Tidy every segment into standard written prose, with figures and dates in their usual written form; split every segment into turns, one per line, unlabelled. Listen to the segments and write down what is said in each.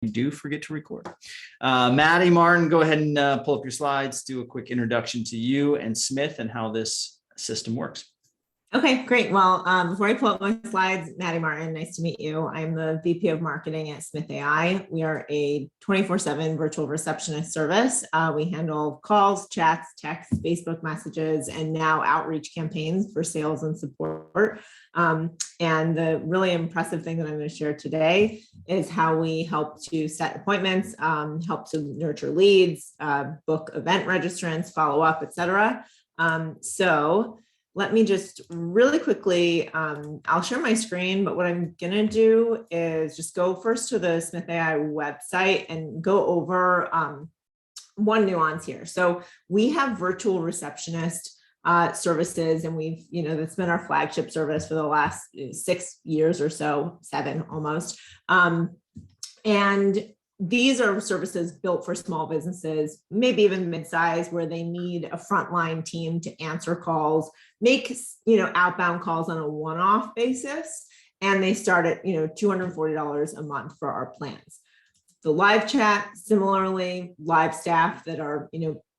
do forget to record. Maddy, Martin, go ahead and pull up your slides, do a quick introduction to you and Smith and how this system works.
Okay, great. Well, before I pull up my slides, Maddy Martin, nice to meet you. I'm the VP of Marketing at Smith.ai. We are a 24/7 virtual receptionist service. We handle calls, chats, texts, Facebook messages, and now outreach campaigns for sales and support. And the really impressive thing that I'm going to share today is how we help to set appointments, help to nurture leads, book event registrants, follow up, etc. So let me just really quickly, I'll share my screen, but what I'm gonna do is just go first to the Smith.ai website and go over one nuance here. So we have virtual receptionist services, and that's been our flagship service for the last 6 years or so, 7 almost. And these are services built for small businesses, maybe even mid-size, where they need a frontline team to answer calls, make outbound calls on a one-off basis, and they start at $240 a month for our plans. The live chat, similarly, live staff that are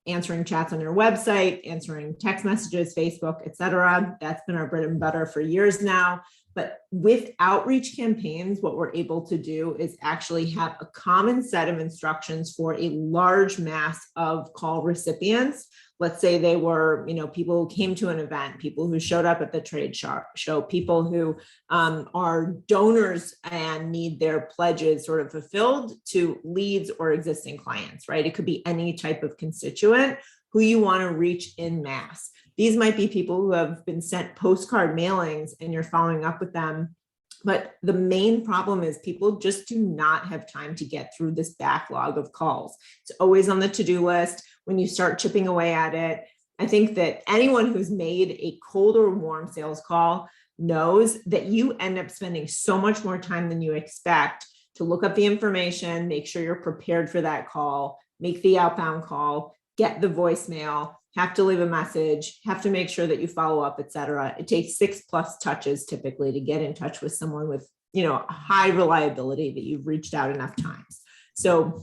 answering chats on your website, answering text messages, Facebook, etc. That's been our bread and butter for years now. But with outreach campaigns, what we're able to do is actually have a common set of instructions for a large mass of call recipients. Let's say they were, people who came to an event, people who showed up at the trade show, people who are donors and need their pledges sort of fulfilled, to leads or existing clients, right? It could be any type of constituent who you want to reach in mass. These might be people who have been sent postcard mailings and you're following up with them. But the main problem is people just do not have time to get through this backlog of calls. It's always on the to-do list. When you start chipping away at it, I think that anyone who's made a cold or warm sales call knows that you end up spending so much more time than you expect to look up the information, make sure you're prepared for that call, make the outbound call, get the voicemail, have to leave a message, have to make sure that you follow up, etc. It takes 6+ touches typically to get in touch with someone with, high reliability that you've reached out enough times. So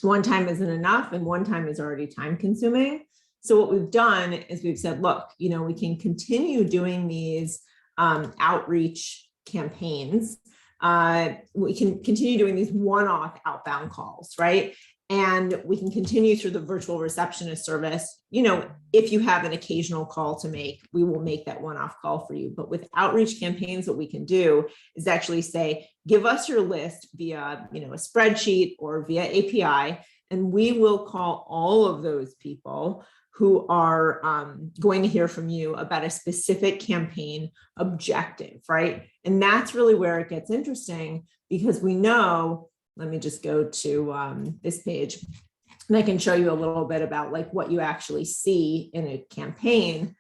one time isn't enough, and one time is already time consuming. So what we've done is we've said, look, we can continue doing these outreach campaigns. We can continue doing these one-off outbound calls, right? And we can continue through the virtual receptionist service. If you have an occasional call to make, we will make that one-off call for you. But with outreach campaigns, what we can do is actually say, give us your list via, a spreadsheet or via API, and we will call all of those people who are going to hear from you about a specific campaign objective, right? And that's really where it gets interesting, because we know, let me just go to this page, and I can show you a little bit about what you actually see in a campaign.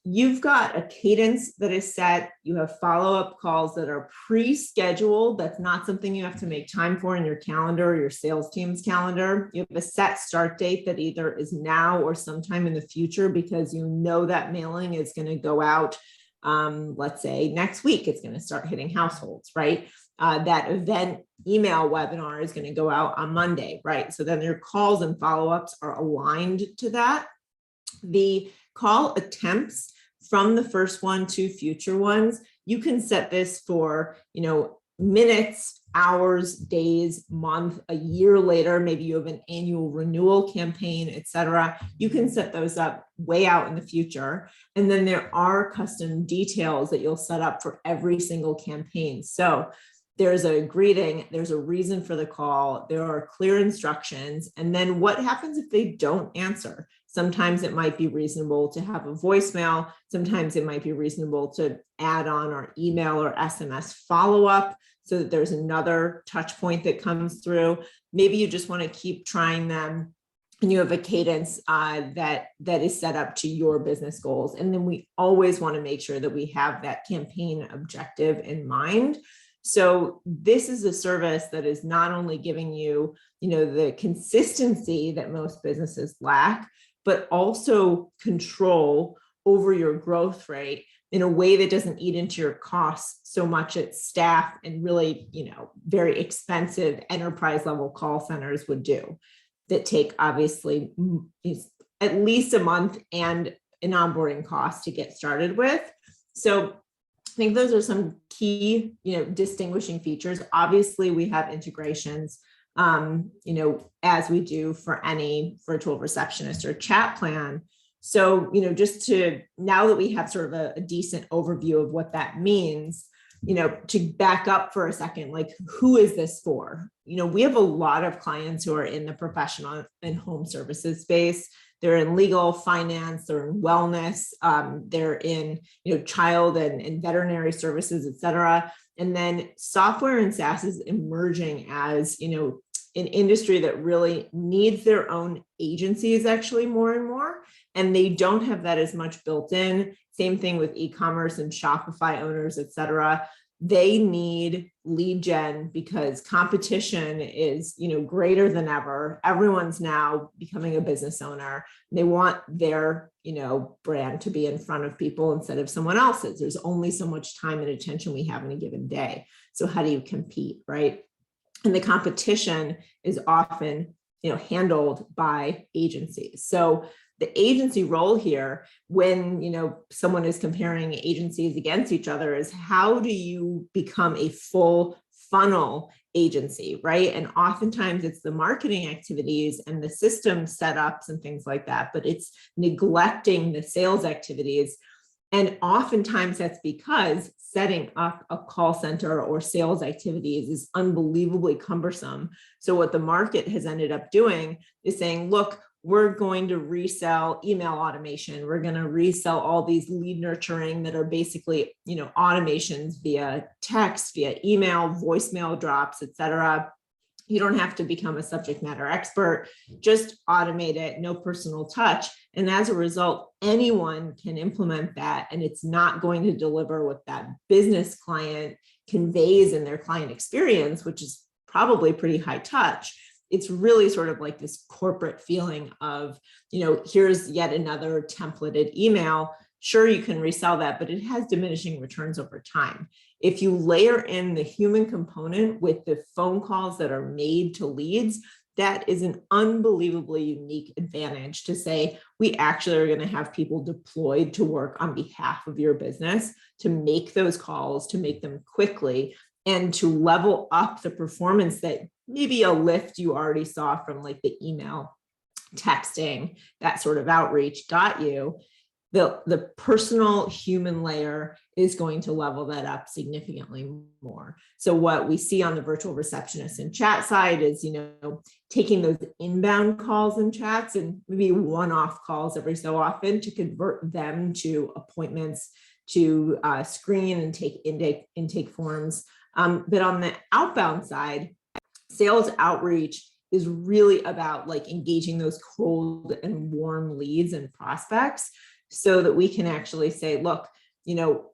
You've got a cadence that is set. You have follow-up calls that are pre-scheduled. That's not something you have to make time for in your calendar or your sales team's calendar. You have a set start date that either is now or sometime in the future, because that mailing is going to go out, let's say next week. It's going to start hitting households, right? That event email webinar is going to go out on Monday, right? So then your calls and follow-ups are aligned to that. The call attempts from the first one to future ones, you can set this for, minutes, hours, days, month, a year later. Maybe you have an annual renewal campaign, etc. You can set those up way out in the future. And then there are custom details that you'll set up for every single campaign. So there's a greeting, there's a reason for the call, there are clear instructions, and then what happens if they don't answer? Sometimes it might be reasonable to have a voicemail, sometimes it might be reasonable to add on our email or SMS follow-up so that there's another touch point that comes through. Maybe you just want to keep trying them and you have a cadence that is set up to your business goals. And then we always want to make sure that we have that campaign objective in mind. So this is a service that is not only giving you, the consistency that most businesses lack, but also control over your growth rate in a way that doesn't eat into your costs so much at staff and really, very expensive enterprise level call centers would do, that take obviously at least a month and an onboarding cost to get started with. So I think those are some key, distinguishing features. Obviously, we have integrations, as we do for any virtual receptionist or chat plan. So, just to, now that we have sort of a decent overview of what that means, to back up for a second, like, who is this for? We have a lot of clients who are in the professional and home services space. They're in legal, finance, they're in wellness, they're in, child and veterinary services, et cetera. And then software and SaaS is emerging as, an industry that really needs their own agencies actually more and more. And they don't have that as much built in. Same thing with e-commerce and Shopify owners, et cetera. They need lead gen because competition is, greater than ever. Everyone's now becoming a business owner. They want their, brand to be in front of people instead of someone else's. There's only so much time and attention we have in a given day. So how do you compete, right? And the competition is often, handled by agencies. So the agency role here, when, someone is comparing agencies against each other, is how do you become a full funnel agency, right? And oftentimes it's the marketing activities and the system setups and things like that, but it's neglecting the sales activities. And oftentimes that's because setting up a call center or sales activities is unbelievably cumbersome. So what the market has ended up doing is saying, look, we're going to resell email automation. We're going to resell all these lead nurturing that are basically, automations via text, via email, voicemail drops, et cetera. You don't have to become a subject matter expert, just automate it, no personal touch. And as a result, anyone can implement that, and it's not going to deliver what that business client conveys in their client experience, which is probably pretty high touch. It's really sort of like this corporate feeling of, here's yet another templated email. Sure, you can resell that, but it has diminishing returns over time. If you layer in the human component with the phone calls that are made to leads, that is an unbelievably unique advantage to say, we actually are going to have people deployed to work on behalf of your business, to make those calls, to make them quickly, and to level up the performance that maybe a lift you already saw from like the email, texting, that sort of outreach got you. The personal human layer is going to level that up significantly more. So what we see on the virtual receptionist and chat side is, taking those inbound calls and chats and maybe one-off calls every so often to convert them to appointments, to screen and take intake forms. But on the outbound side, sales outreach is really about like engaging those cold and warm leads and prospects, so that we can actually say, look,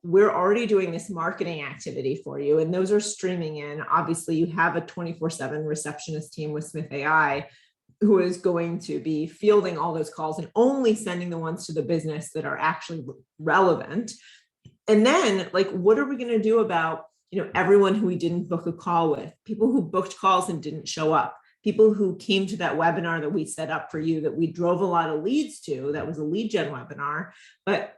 we're already doing this marketing activity for you, and those are streaming in. Obviously, you have a 24/7 receptionist team with Smith.ai who is going to be fielding all those calls and only sending the ones to the business that are actually relevant. And then, like, what are we going to do about, everyone who we didn't book a call with, people who booked calls and didn't show up, people who came to that webinar that we set up for you, that we drove a lot of leads to, that was a lead gen webinar, but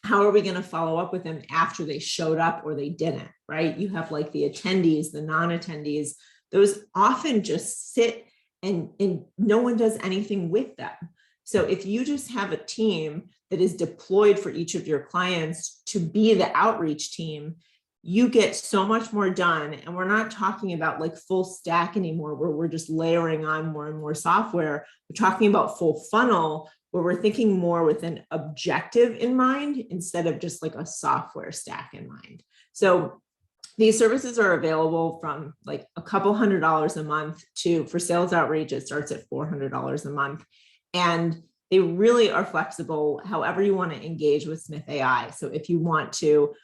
how are we going to follow up with them after they showed up or they didn't, right? You have like the attendees, the non-attendees, those often just sit and no one does anything with them. So if you just have a team that is deployed for each of your clients to be the outreach team, you get so much more done. And we're not talking about like full stack anymore, where we're just layering on more and more software. We're talking about full funnel, where we're thinking more with an objective in mind instead of just like a software stack in mind. So these services are available from like a couple $100 a month to, for sales outreach, it starts at $400 a month. And they really are flexible however you want to engage with Smith.ai. So if you want to,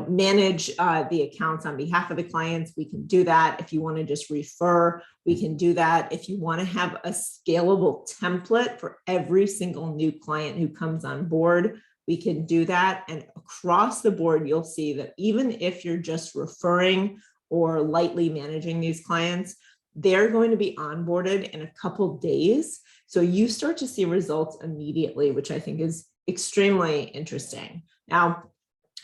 manage the accounts on behalf of the clients, we can do that. If you want to just refer, we can do that. If you want to have a scalable template for every single new client who comes on board, we can do that. And across the board, you'll see that even if you're just referring or lightly managing these clients, they're going to be onboarded in a couple days. So you start to see results immediately, which I think is extremely interesting. Now,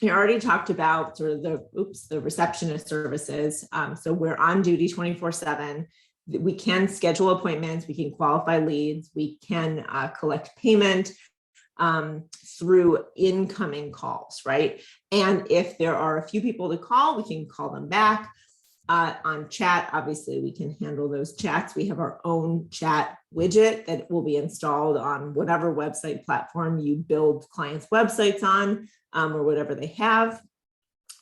you already talked about sort of the receptionist services. So we're on duty 24/7. We can schedule appointments, we can qualify leads, we can collect payment through incoming calls, right? And if there are a few people to call, we can call them back. On chat, obviously, we can handle those chats. We have our own chat widget that will be installed on whatever website platform you build clients' websites on, or whatever they have.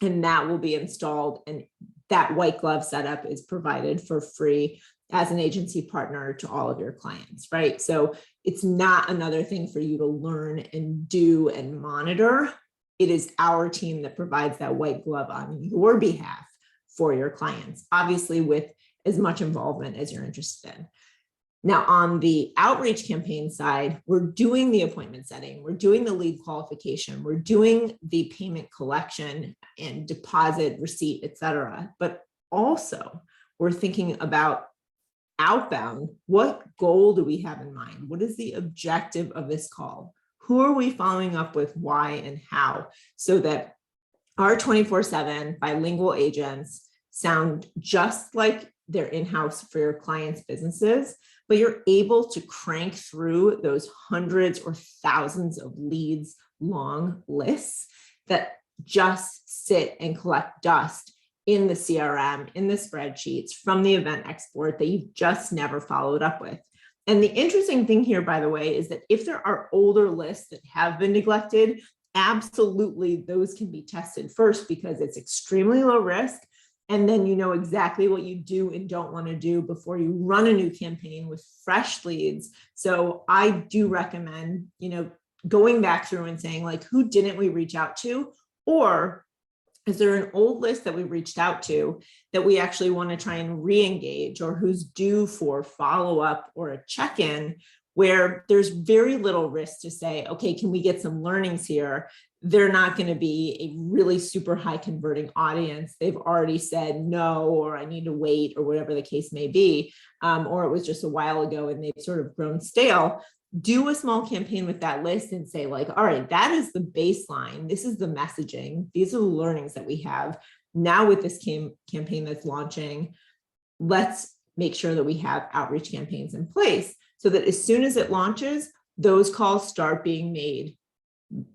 And that will be installed, and that white glove setup is provided for free as an agency partner to all of your clients, right? So it's not another thing for you to learn and do and monitor. It is our team that provides that white glove on your behalf for your clients, obviously with as much involvement as you're interested in. Now, on the outreach campaign side, we're doing the appointment setting, we're doing the lead qualification, we're doing the payment collection and deposit, receipt, et cetera. But also, we're thinking about outbound. What goal do we have in mind? What is the objective of this call? Who are we following up with, why and how? So that our 24/7 bilingual agents sound just like they're in-house for your clients' businesses, but you're able to crank through those hundreds or thousands of leads long lists that just sit and collect dust in the CRM, in the spreadsheets from the event export that you've just never followed up with. And the interesting thing here, by the way, is that if there are older lists that have been neglected, absolutely those can be tested first because it's extremely low risk. And then you know exactly what you do and don't want to do before you run a new campaign with fresh leads. So I do recommend, going back through and saying, like, who didn't we reach out to? Or is there an old list that we reached out to that we actually want to try and re-engage, or who's due for follow-up or a check-in, where there's very little risk to say, okay, can we get some learnings here? They're not going to be a really super high converting audience. They've already said no, or I need to wait, or whatever the case may be, or it was just a while ago and they've sort of grown stale. Do a small campaign with that list and say, like, all right, that is the baseline. This is the messaging. These are the learnings that we have. Now with this campaign that's launching, let's make sure that we have outreach campaigns in place so that as soon as it launches, those calls start being made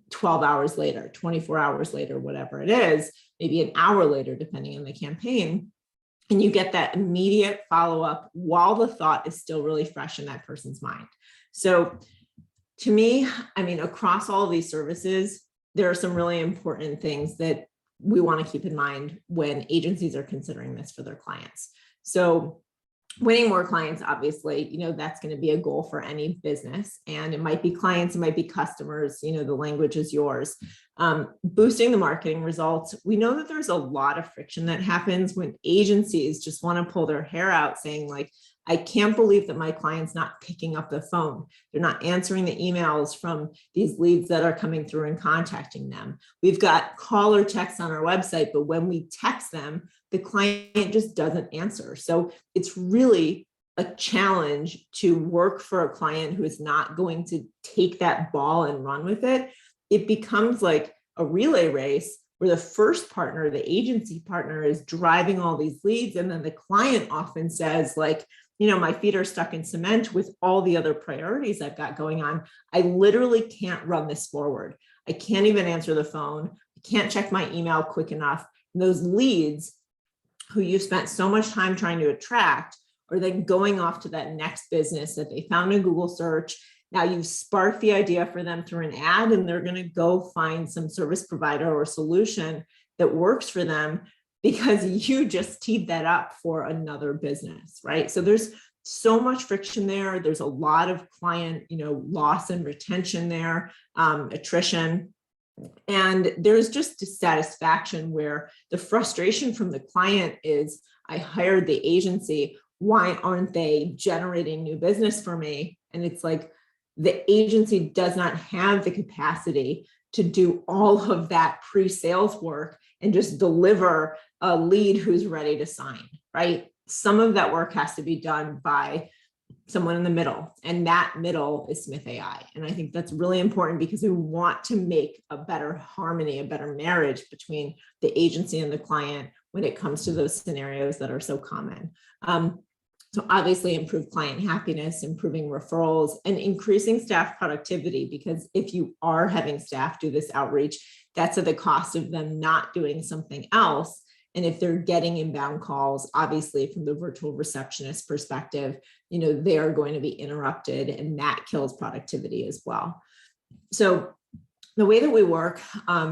12 hours later, 24 hours later, whatever it is, maybe an hour later, depending on the campaign. And you get that immediate follow-up while the thought is still really fresh in that person's mind. So to me, across all of these services, there are some really important things that we want to keep in mind when agencies are considering this for their clients. So winning more clients, obviously, that's going to be a goal for any business, and it might be clients, it might be customers, the language is yours. Boosting the marketing results. We know that there's a lot of friction that happens when agencies just want to pull their hair out saying, like, I can't believe that my client's not picking up the phone. They're not answering the emails from these leads that are coming through and contacting them. We've got call or text on our website, but when we text them, the client just doesn't answer. So it's really a challenge to work for a client who is not going to take that ball and run with it. It becomes like a relay race where the first partner, the agency partner, is driving all these leads. And then the client often says, like, my feet are stuck in cement with all the other priorities I've got going on. I literally can't run this forward. I can't even answer the phone. I can't check my email quick enough. And those leads who you spent so much time trying to attract are then going off to that next business that they found in Google search. Now you've sparked the idea for them through an ad, and they're going to go find some service provider or solution that works for them because you just teed that up for another business, right? So there's so much friction there. There's a lot of client, loss and retention there, attrition. And there's just dissatisfaction where the frustration from the client is, I hired the agency, why aren't they generating new business for me? And it's like, the agency does not have the capacity to do all of that pre-sales work and just deliver a lead who's ready to sign, right? Some of that work has to be done by someone in the middle, and that middle is Smith.ai. And I think that's really important because we want to make a better harmony, a better marriage between the agency and the client when it comes to those scenarios that are so common. So obviously improve client happiness, improving referrals, and increasing staff productivity, because if you are having staff do this outreach, that's at the cost of them not doing something else. And if they're getting inbound calls, obviously from the virtual receptionist perspective, they are going to be interrupted, and that kills productivity as well. So the way that we work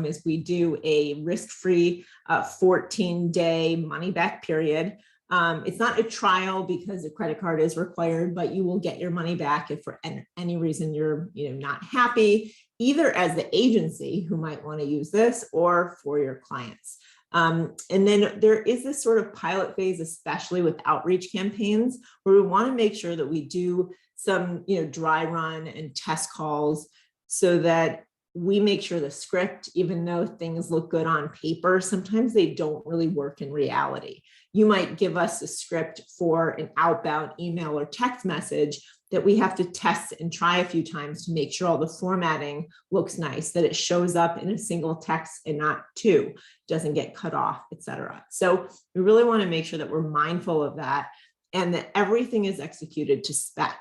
is we do a risk-free 14-day money-back period. It's not a trial because a credit card is required, but you will get your money back if for any reason you're not happy, either as the agency who might want to use this or for your clients. And then there is this sort of pilot phase, especially with outreach campaigns, where we want to make sure that we do some, dry run and test calls so that we make sure the script, even though things look good on paper, sometimes they don't really work in reality. You might give us a script for an outbound email or text message that we have to test and try a few times to make sure all the formatting looks nice, that it shows up in a single text and not two, doesn't get cut off, etc. So we really want to make sure that we're mindful of that and that everything is executed to spec.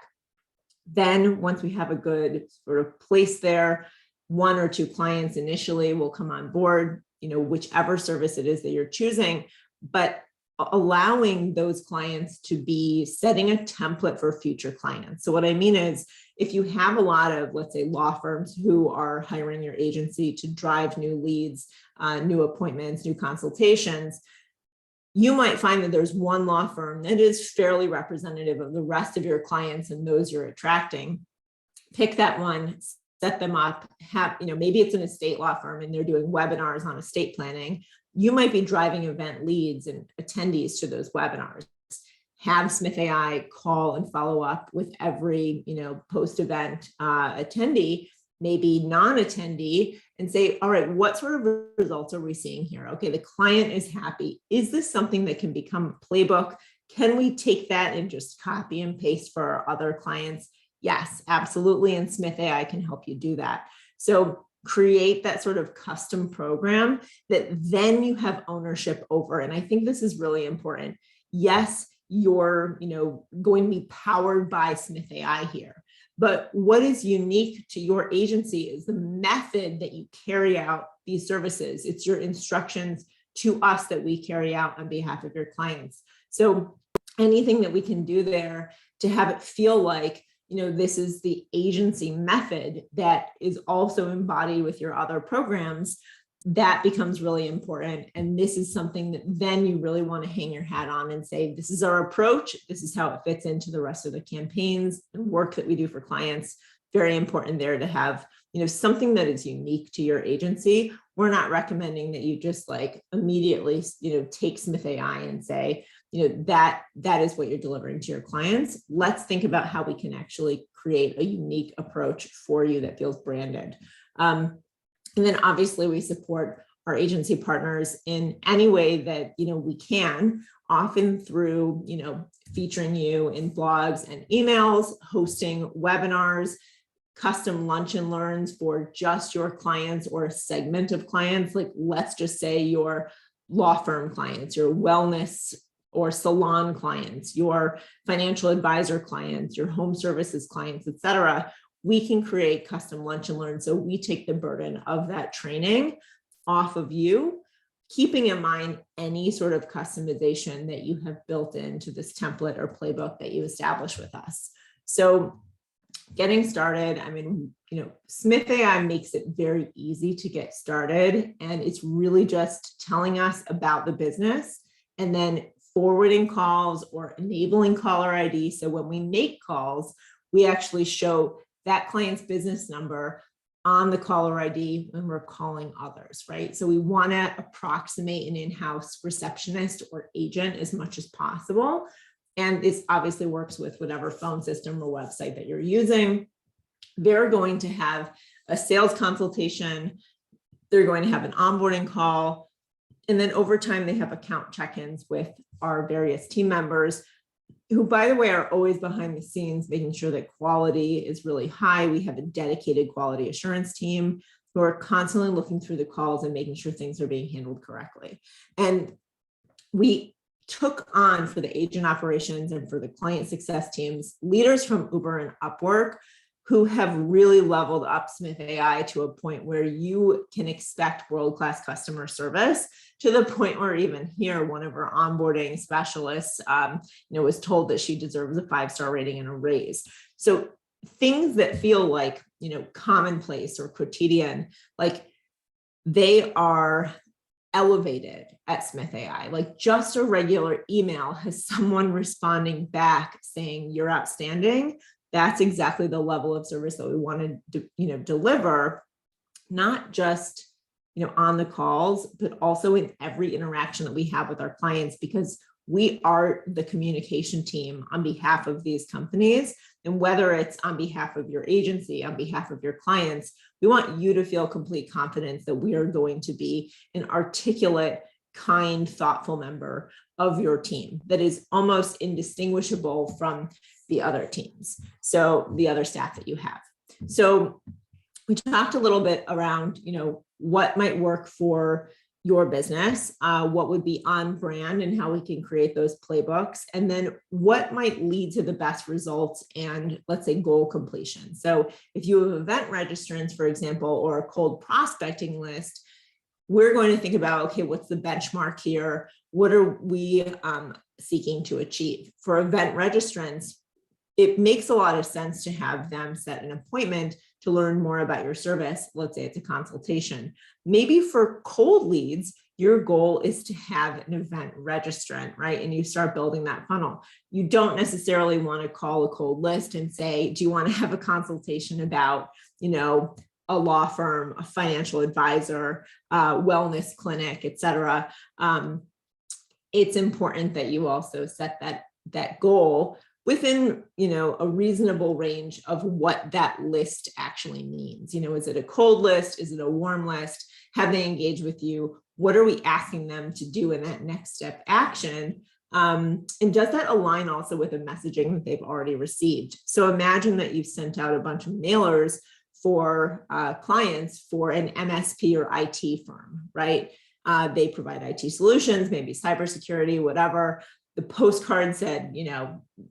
Then once we have a good sort of place there, 1 or 2 clients initially will come on board, whichever service it is that you're choosing, but allowing those clients to be setting a template for future clients. So what I mean is, if you have a lot of, let's say, law firms who are hiring your agency to drive new leads, new appointments, new consultations, you might find that there's one law firm that is fairly representative of the rest of your clients and those you're attracting. Pick that one, set them up, maybe it's an estate law firm and they're doing webinars on estate planning. You might be driving event leads and attendees to those webinars. Have Smith.ai call and follow up with every, post-event attendee, maybe non-attendee, and say, all right, what sort of results are we seeing here? Okay, the client is happy. Is this something that can become a playbook? Can we take that and just copy and paste for our other clients? Yes, absolutely. And Smith.ai can help you do that. So create that sort of custom program that then you have ownership over. And I think this is really important. Yes, you're, going to be powered by Smith.ai here, but what is unique to your agency is the method that you carry out these services. It's your instructions to us that we carry out on behalf of your clients. So anything that we can do there to have it feel like, this is the agency method that is also embodied with your other programs, that becomes really important. And this is something that then you really want to hang your hat on and say, this is our approach. This is how it fits into the rest of the campaigns and work that we do for clients. Very important there to have, something that is unique to your agency. We're not recommending that you just immediately, take Smith.ai and say, that is what you're delivering to your clients. Let's think about how we can actually create a unique approach for you that feels branded. And then obviously we support our agency partners in any way that, we can, often through, featuring you in blogs and emails, hosting webinars, custom lunch and learns for just your clients or a segment of clients. Let's just say your law firm clients, your wellness or salon clients, your financial advisor clients, your home services clients, et cetera. We can create custom lunch and learn. So we take the burden of that training off of you, keeping in mind any sort of customization that you have built into this template or playbook that you establish with us. So getting started, Smith.ai makes it very easy to get started. And it's really just telling us about the business and then forwarding calls or enabling caller ID. So when we make calls, we actually show that client's business number on the caller ID when we're calling others, right? So we want to approximate an in-house receptionist or agent as much as possible. And this obviously works with whatever phone system or website that you're using. They're going to have a sales consultation, They're going to have an onboarding call. And then over time, they have account check-ins with our various team members who, by the way, are always behind the scenes, making sure that quality is really high. We have a dedicated quality assurance team who are constantly looking through the calls and making sure things are being handled correctly. And we took on, for the agent operations and for the client success teams, leaders from Uber and Upwork who have really leveled up Smith.ai to a point where you can expect world-class customer service, to the point where even here, one of our onboarding specialists, was told that she deserves a 5-star rating and a raise. So things that feel like, commonplace or quotidian, like they are elevated at Smith.ai. Like just a regular email has someone responding back saying you're outstanding. That's exactly the level of service that we want to, deliver, not just, on the calls, but also in every interaction that we have with our clients, because we are the communication team on behalf of these companies. And whether it's on behalf of your agency, on behalf of your clients, we want you to feel complete confidence that we are going to be an articulate, kind, thoughtful member of your team that is almost indistinguishable from the other teams. So the other staff that you have. So we talked a little bit around, what might work for your business, what would be on brand and how we can create those playbooks, and then what might lead to the best results and, let's say, goal completion. So if you have event registrants, for example, or a cold prospecting list, we're going to think about, okay, what's the benchmark here? What are we seeking to achieve? For event registrants, it makes a lot of sense to have them set an appointment to learn more about your service. Let's say it's a consultation. Maybe for cold leads, your goal is to have an event registrant, right? And you start building that funnel. You don't necessarily want to call a cold list and say, do you want to have a consultation about, a law firm, a financial advisor, wellness clinic, et cetera. It's important that you also set that goal within, a reasonable range of what that list actually means. Is it a cold list? Is it a warm list? Have they engaged with you? What are we asking them to do in that next step action? And does that align also with the messaging that they've already received? So imagine that you've sent out a bunch of mailers for clients for an MSP or IT firm, right? They provide IT solutions, maybe cybersecurity, whatever. The postcard said,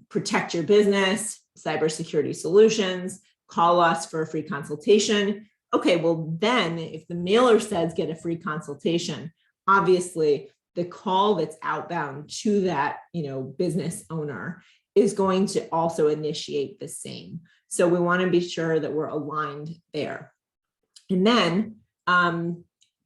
protect your business, cybersecurity solutions, call us for a free consultation. Okay, well then if the mailer says get a free consultation, obviously the call that's outbound to that, business owner is going to also initiate the same. So we want to be sure that we're aligned there. And then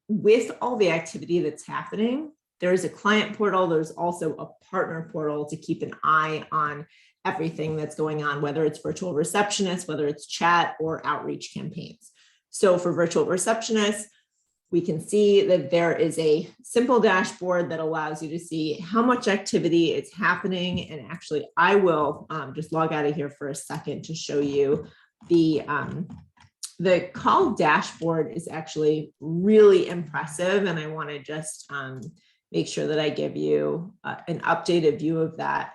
with all the activity that's happening, there's a client portal. There's also a partner portal to keep an eye on everything that's going on, whether it's virtual receptionists, whether it's chat or outreach campaigns. So for virtual receptionists, we can see that there is a simple dashboard that allows you to see how much activity is happening. And actually, I will just log out of here for a second to show you the call dashboard is actually really impressive. And I want to just make sure that I give you an updated view of that.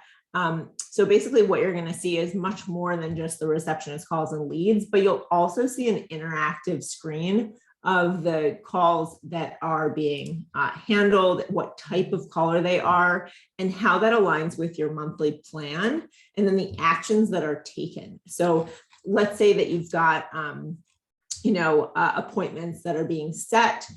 So basically what you're going to see is much more than just the receptionist calls and leads, but you'll also see an interactive screen of the calls that are being handled, what type of caller they are, and how that aligns with your monthly plan, and then the actions that are taken. So let's say that you've got, appointments that are being set.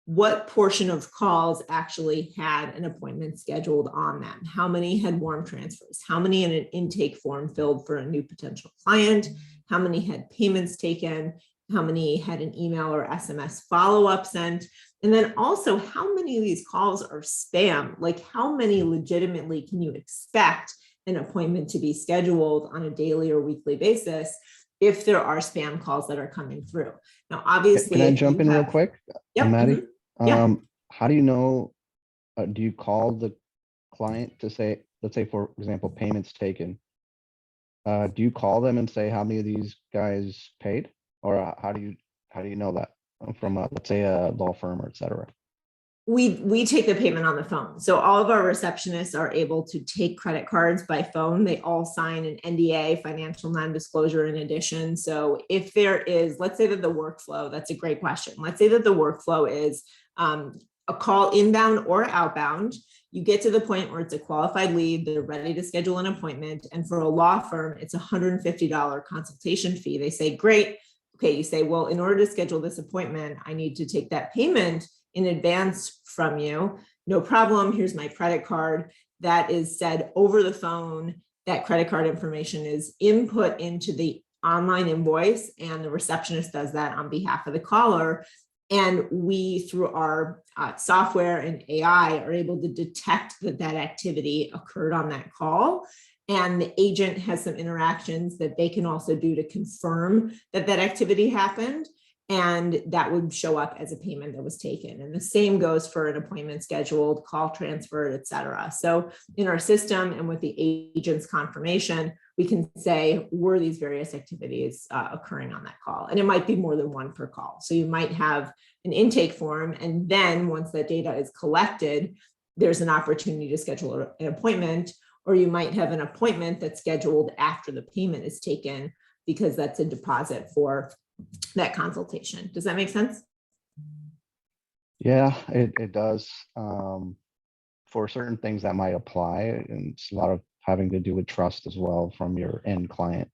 What portion of calls actually had an appointment scheduled on them? How many had warm transfers? How many in an intake form filled for a new potential client? How many had payments taken? How many had an email or SMS follow-up sent? And then also, how many of these calls are spam? Like, how many legitimately can you expect an appointment to be scheduled on a daily or weekly basis if there are spam calls that are coming through? Now, obviously,
can I jump in real quick?
Yep.
Maddie?
Mhm. Yeah.
How do you know, do you call the client to say, let's say, for example, payments taken? Do you call them and say how many of these guys paid? Or how do you know that? from let's say a law firm or et cetera?
We take the payment on the phone. So all of our receptionists are able to take credit cards by phone. They all sign an NDA, financial non-disclosure, in addition. So if there is, let's say that the workflow, that's a great question. Let's say that the workflow is a call inbound or outbound. You get to the point where it's a qualified lead, they're ready to schedule an appointment. And for a law firm, it's a $150 consultation fee. They say, great. Okay, you say, well, in order to schedule this appointment, I need to take that payment in advance from you. No problem. Here's my credit card. That is said over the phone. That credit card information is input into the online invoice, and the receptionist does that on behalf of the caller. And we, through our software and AI, are able to detect that that activity occurred on that call. And the agent has some interactions that they can also do to confirm that that activity happened. And that would show up as a payment that was taken. And the same goes for an appointment scheduled, call transferred, et cetera. So in our system and with the agent's confirmation, we can say, were these various activities occurring on that call? And it might be more than one per call. So you might have an intake form, and then once that data is collected, there's an opportunity to schedule an appointment, or you might have an appointment that's scheduled after the payment is taken, because that's a deposit for that consultation. Does that make sense?
Yeah, it does. For certain things that might apply, and it's a lot of having to do with trust as well from your end client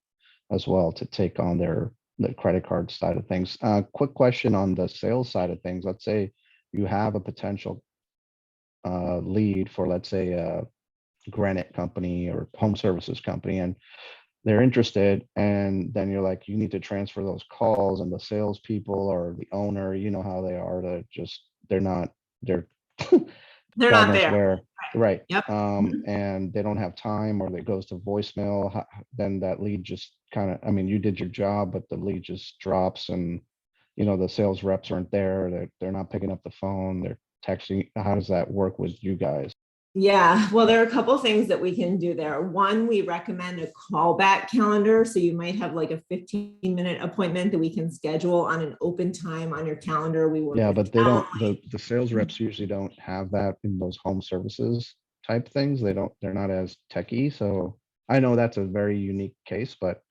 as well to take on the credit card side of things. Quick question on the sales side of things. Let's say you have a potential lead for, let's say, a granite company or home services company, and they're interested, and then you're like, you need to transfer those calls, and the salespeople or the owner, you know how they are, they're
They're
God
not
knows
there.
where, right?
Yep.
And they don't have time, or it goes to voicemail. Then that lead just kind of, I mean, you did your job, but the lead just drops, and the sales reps aren't there. They're not picking up the phone. They're texting. How does that work with you guys?
Yeah, well, there are a couple things that we can do there. One, we recommend a callback calendar. So you might have like a 15-minute appointment that we can schedule on an open time on your calendar. We work
Yeah,
with
but they don't,
Calendly.
the sales reps usually don't have that in those home services type things. They're not as techy. So I know that's a very unique case, but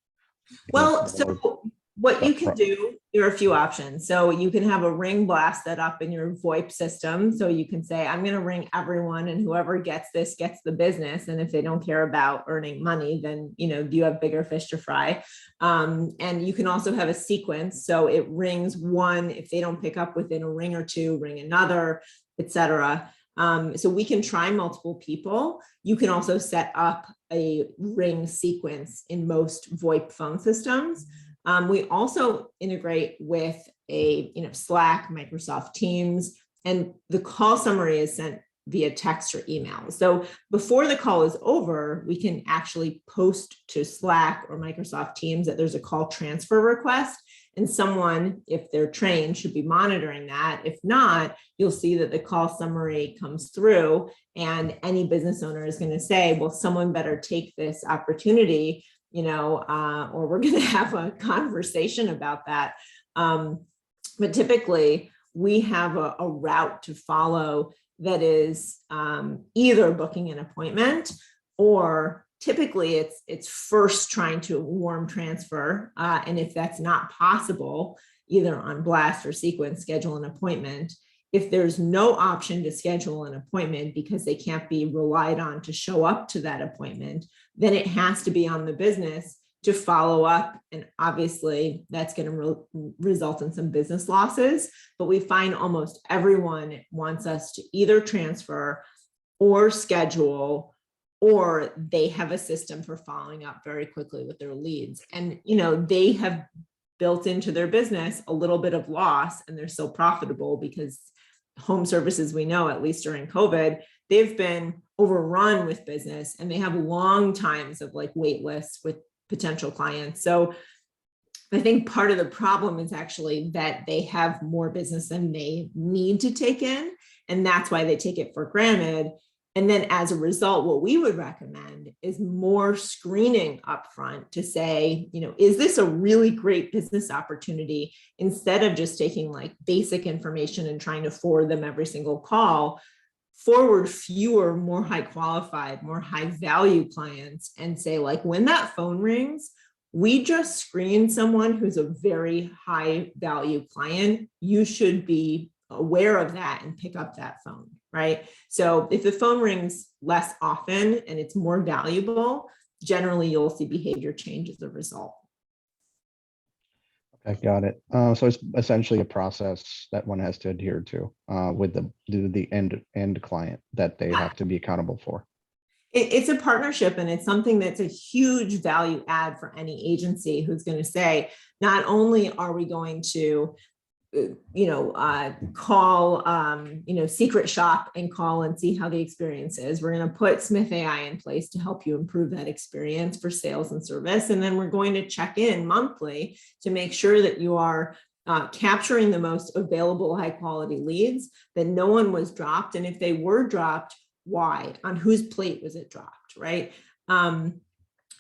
Well,
it's more
so what you can do, there are a few options. So you can have a ring blast set up in your VoIP system. So you can say, I'm going to ring everyone, and whoever gets this gets the business. And if they don't care about earning money, then, you have bigger fish to fry. And you can also have a sequence. So it rings one, if they don't pick up within a ring or two, ring another, et cetera. So we can try multiple people. You can also set up a ring sequence in most VoIP phone systems. We also integrate with a Slack, Microsoft Teams, and the call summary is sent via text or email. So before the call is over, we can actually post to Slack or Microsoft Teams that there's a call transfer request, and someone, if they're trained, should be monitoring that. If not, you'll see that the call summary comes through, and any business owner is going to say, well, someone better take this opportunity, or we're going to have a conversation about that. But typically we have a route to follow that is either booking an appointment, or typically it's first trying to warm transfer. And if that's not possible, either on blast or sequence, schedule an appointment. If there's no option to schedule an appointment because they can't be relied on to show up to that appointment, then it has to be on the business to follow up. And obviously that's going to result in some business losses, but we find almost everyone wants us to either transfer or schedule, or they have a system for following up very quickly with their leads. And, they have built into their business a little bit of loss, and they're still profitable because home services, we know, at least during COVID, they've been overrun with business, and they have long times of wait lists with potential clients. So I think part of the problem is actually that they have more business than they need to take in. And that's why they take it for granted. And then as a result, what we would recommend is more screening upfront to say, is this a really great business opportunity? Instead of just taking like basic information and trying to forward them every single call, forward fewer, more high qualified, more high value clients and say, like, when that phone rings, we just screened someone who's a very high value client. You should be aware of that and pick up that phone, right? So if the phone rings less often and it's more valuable, generally you'll see behavior change as a result.
Okay, got it. So it's essentially a process that one has to adhere to with the end client that they have to be accountable for.
It's a partnership, and it's something that's a huge value add for any agency who's going to say, not only are we going to call, secret shop and call and see how the experience is. We're going to put Smith.ai in place to help you improve that experience for sales and service. And then we're going to check in monthly to make sure that you are capturing the most available high quality leads, that no one was dropped. And if they were dropped, why? On whose plate was it dropped, right? I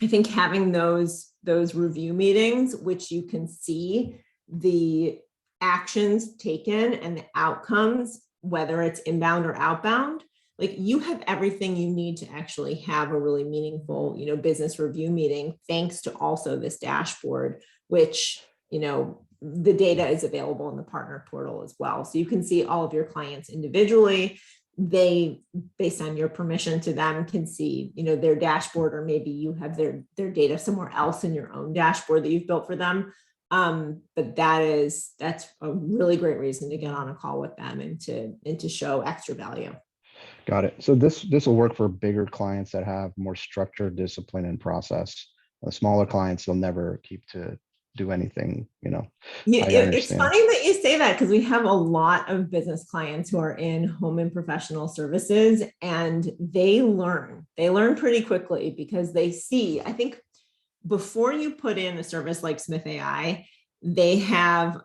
think having those review meetings, which you can see the actions taken and the outcomes, whether it's inbound or outbound, like you have everything you need to actually have a really meaningful, business review meeting, thanks to also this dashboard, which, the data is available in the partner portal as well. So you can see all of your clients individually. They, based on your permission to them, can see, their dashboard, or maybe you have their data somewhere else in your own dashboard that you've built for them. But that's a really great reason to get on a call with them and to show extra value.
Got it. So this will work for bigger clients that have more structured discipline and process. Smaller clients, they'll never keep to do anything,
Yeah, it's funny that you say that, because we have a lot of business clients who are in home and professional services, and they learn pretty quickly, because they see, I think, before you put in a service like Smith.ai, they have,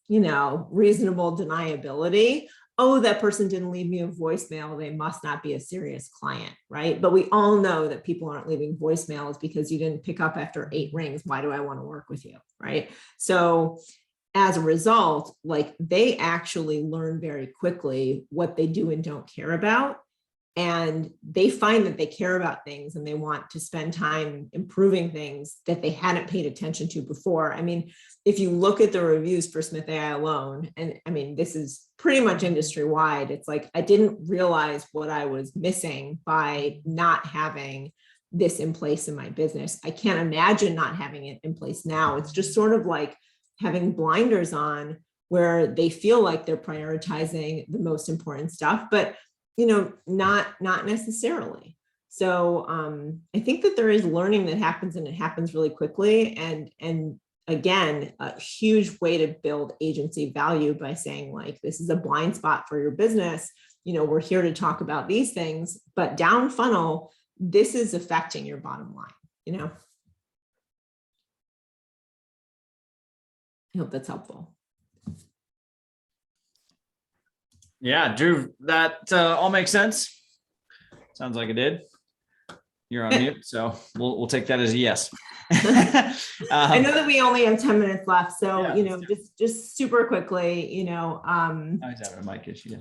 reasonable deniability. Oh, that person didn't leave me a voicemail, they must not be a serious client, right? But we all know that people aren't leaving voicemails because you didn't pick up after 8 rings. Why do I want to work with you, right? So as a result, like, they actually learn very quickly what they do and don't care about. And they find that they care about things and they want to spend time improving things that they hadn't paid attention to before. I mean, if you look at the reviews for Smith.ai alone, and I mean, this is pretty much industry wide, it's like, I didn't realize what I was missing by not having this in place in my business. I can't imagine not having it in place now. It's just sort of like having blinders on, where they feel like they're prioritizing the most important stuff, but not necessarily. So I think that there is learning that happens, and it happens really quickly. And again, a huge way to build agency value by saying, like, this is a blind spot for your business. We're here to talk about these things, but down funnel, this is affecting your bottom line. I hope that's helpful.
Yeah, Drew, that all makes sense. Sounds like it did. You're on mute, so we'll take that as a yes.
I know that we only have 10 minutes left, so
Yeah,
just super quickly,
I was having a mic issue.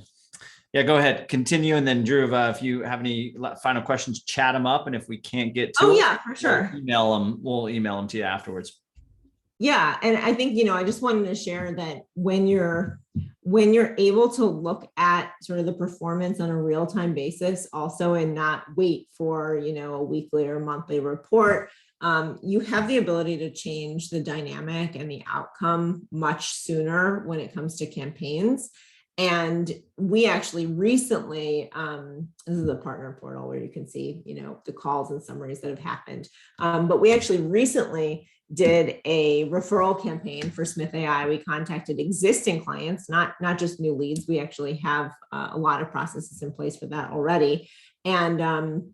Yeah, go ahead, continue, and then Drew, if you have any final questions, chat them up, and if we can't get to it,
for sure,
we'll email them to you afterwards.
Yeah, and I think, I just wanted to share that when you're able to look at sort of the performance on a real-time basis also, and not wait for, a weekly or monthly report, you have the ability to change the dynamic and the outcome much sooner when it comes to campaigns. And we actually recently, this is the partner portal where you can see, the calls and summaries that have happened. But we actually recently did a referral campaign for Smith.ai. We contacted existing clients, not just new leads. We actually have a lot of processes in place for that already. And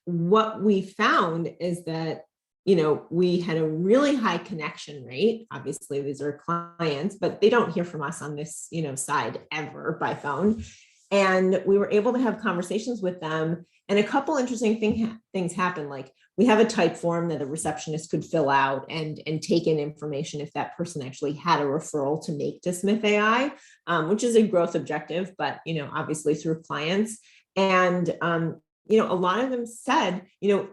what we found is that, we had a really high connection rate. Obviously, these are clients, but they don't hear from us on this, side ever by phone. And we were able to have conversations with them. And a couple interesting things happened. Like, we have a type form that a receptionist could fill out and take in information if that person actually had a referral to make to Smith.ai, which is a growth objective, but, obviously through clients. And, a lot of them said,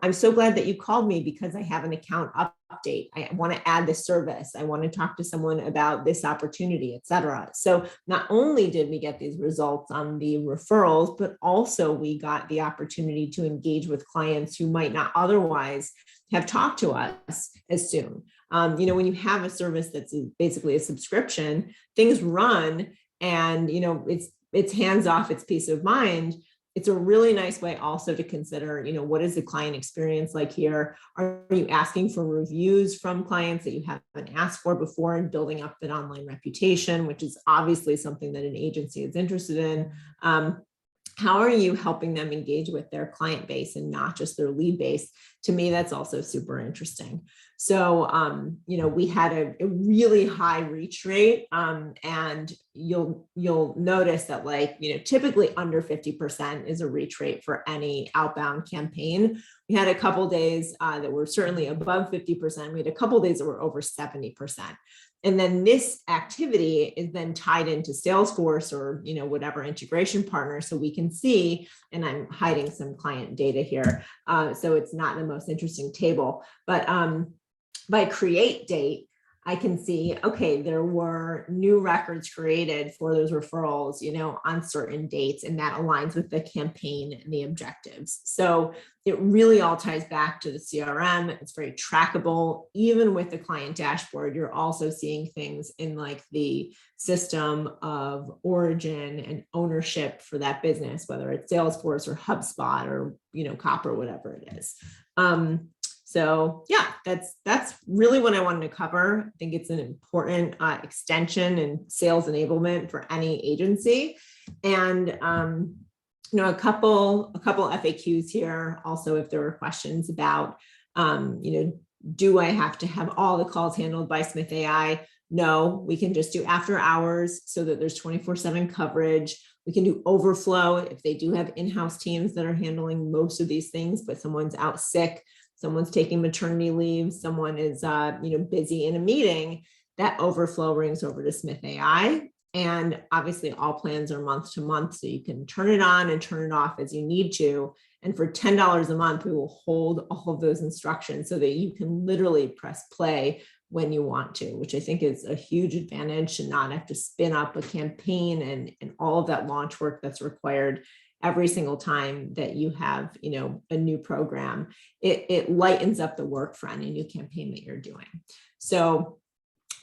I'm so glad that you called me because I have an account update. I want to add this service. I want to talk to someone about this opportunity, et cetera. So not only did we get these results on the referrals, but also we got the opportunity to engage with clients who might not otherwise have talked to us as soon. When you have a service that's basically a subscription, things run and, it's hands off, it's peace of mind. It's a really nice way also to consider, what is the client experience like here? Are you asking for reviews from clients that you haven't asked for before and building up that online reputation, which is obviously something that an agency is interested in? How are you helping them engage with their client base and not just their lead base? To me, that's also super interesting. So, we had a really high reach rate, and you'll notice that typically under 50% is a reach rate for any outbound campaign. We had a couple days that were certainly above 50%. We had a couple days that were over 70%. And then this activity is then tied into Salesforce or, whatever integration partner. So we can see, and I'm hiding some client data here. So it's not the most interesting table, but by create date, I can see, okay, there were new records created for those referrals, on certain dates, and that aligns with the campaign and the objectives. So it really all ties back to the CRM. It's very trackable. Even with the client dashboard, you're also seeing things in the system of origin and ownership for that business, whether it's Salesforce or HubSpot or, Copper, whatever it is. So yeah, that's really what I wanted to cover. I think it's an important extension and sales enablement for any agency. And a couple FAQs here. Also, if there were questions about, do I have to have all the calls handled by Smith.ai? No, we can just do after hours so that there's 24/7 coverage. We can do overflow if they do have in-house teams that are handling most of these things, but someone's out sick, someone's taking maternity leave, someone is busy in a meeting, that overflow rings over to Smith.ai. And obviously all plans are month to month, so you can turn it on and turn it off as you need to. And for $10 a month, we will hold all of those instructions so that you can literally press play when you want to, which I think is a huge advantage, to not have to spin up a campaign and all of that launch work that's required every single time that you have, a new program. It lightens up the work for any new campaign that you're doing. So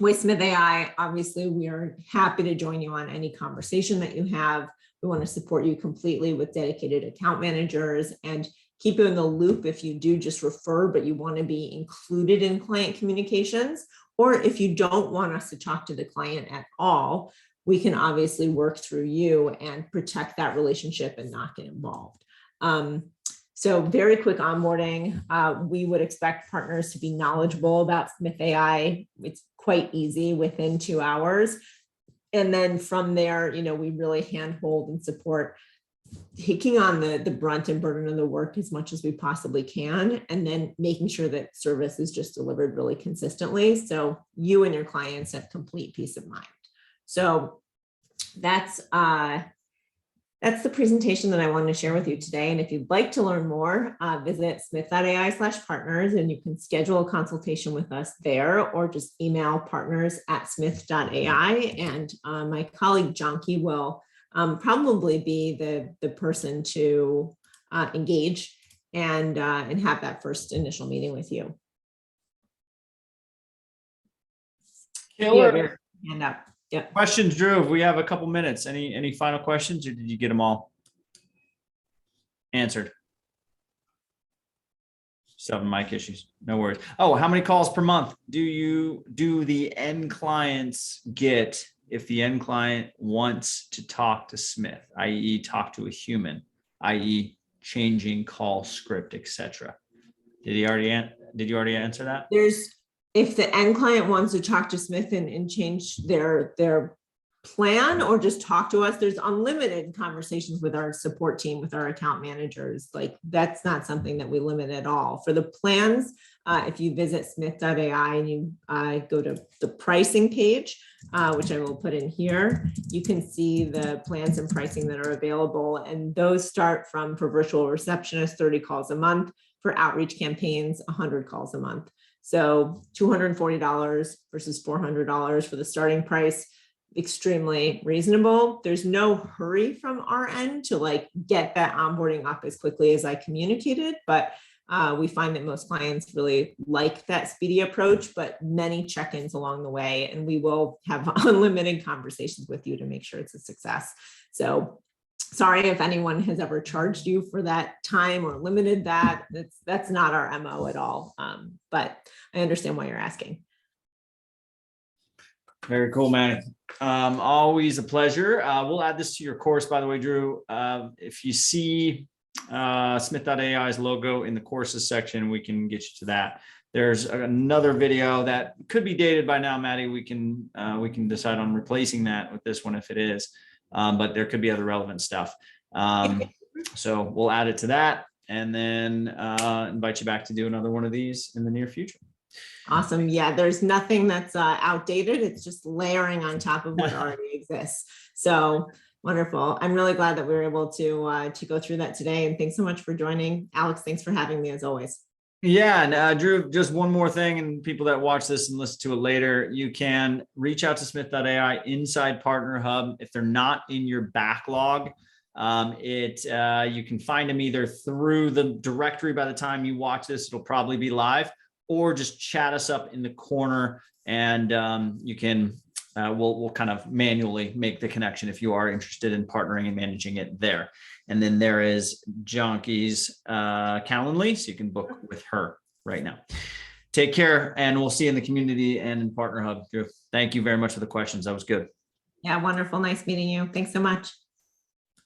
with Smith.ai, obviously, we are happy to join you on any conversation that you have. We want to support you completely with dedicated account managers and keep you in the loop if you do just refer, but you want to be included in client communications. Or if you don't want us to talk to the client at all, we can obviously work through you and protect that relationship and not get involved. So very quick onboarding. We would expect partners to be knowledgeable about Smith.ai. It's quite easy within 2 hours. And then from there, we really handhold and support taking on the brunt and burden of the work as much as we possibly can, and then making sure that service is just delivered really consistently. So you and your clients have complete peace of mind. So that's the presentation that I wanted to share with you today. And if you'd like to learn more, visit smith.ai/partners, and you can schedule a consultation with us there, or just email partners@smith.ai. And my colleague Janki will probably be the person to engage and have that first initial meeting with you.
Killer.
Hand up. Yep.
Questions, Drew? If we have a couple minutes, any final questions, or did you get them all answered? Still having mic issues. No worries. Oh, how many calls per month do the end clients get if the end client wants to talk to Smith, i.e. talk to a human, i.e. changing call script, etc.? Did you already answer that?
If the end client wants to talk to Smith and change their plan or just talk to us, there's unlimited conversations with our support team, with our account managers. Like that's not something that we limit at all. For the plans, if you visit Smith.ai and you go to the pricing page, which I will put in here, you can see the plans and pricing that are available. And those start from, for virtual receptionist, 30 calls a month, for outreach campaigns, 100 calls a month. So $240 versus $400 for the starting price. Extremely reasonable. There's no hurry from our end to like get that onboarding up as quickly as I communicated, but we find that most clients really like that speedy approach, but many check-ins along the way, and we will have unlimited conversations with you to make sure it's a success. So sorry if anyone has ever charged you for that time or limited that. That's not our MO at all, but I understand why you're asking.
Very cool, man. Always a pleasure. We'll add this to your course, by the way, Drew. If you see Smith.ai's logo in the courses section, we can get you to that. There's another video that could be dated by now, Maddie. We can decide on replacing that with this one if it is, but there could be other relevant stuff. So we'll add it to that, and then invite you back to do another one of these in the near future.
Awesome. Yeah, there's nothing that's outdated. It's just layering on top of what already exists. So wonderful. I'm really glad that we were able to go through that today. And thanks so much for joining. Alex, thanks for having me as always.
Yeah, and Drew, just one more thing, and people that watch this and listen to it later, you can reach out to Smith.ai inside Partner Hub. If they're not in your backlog, you can find them either through the directory. By the time you watch this, it'll probably be live, or just chat us up in the corner, and you can, we'll kind of manually make the connection if you are interested in partnering and managing it there. And then there is Janki's Calendly, so you can book with her right now. Take care, and we'll see you in the community and in Partner Hub. Drew, thank you very much for the questions. That was good.
Yeah, wonderful. Nice meeting you. Thanks so much.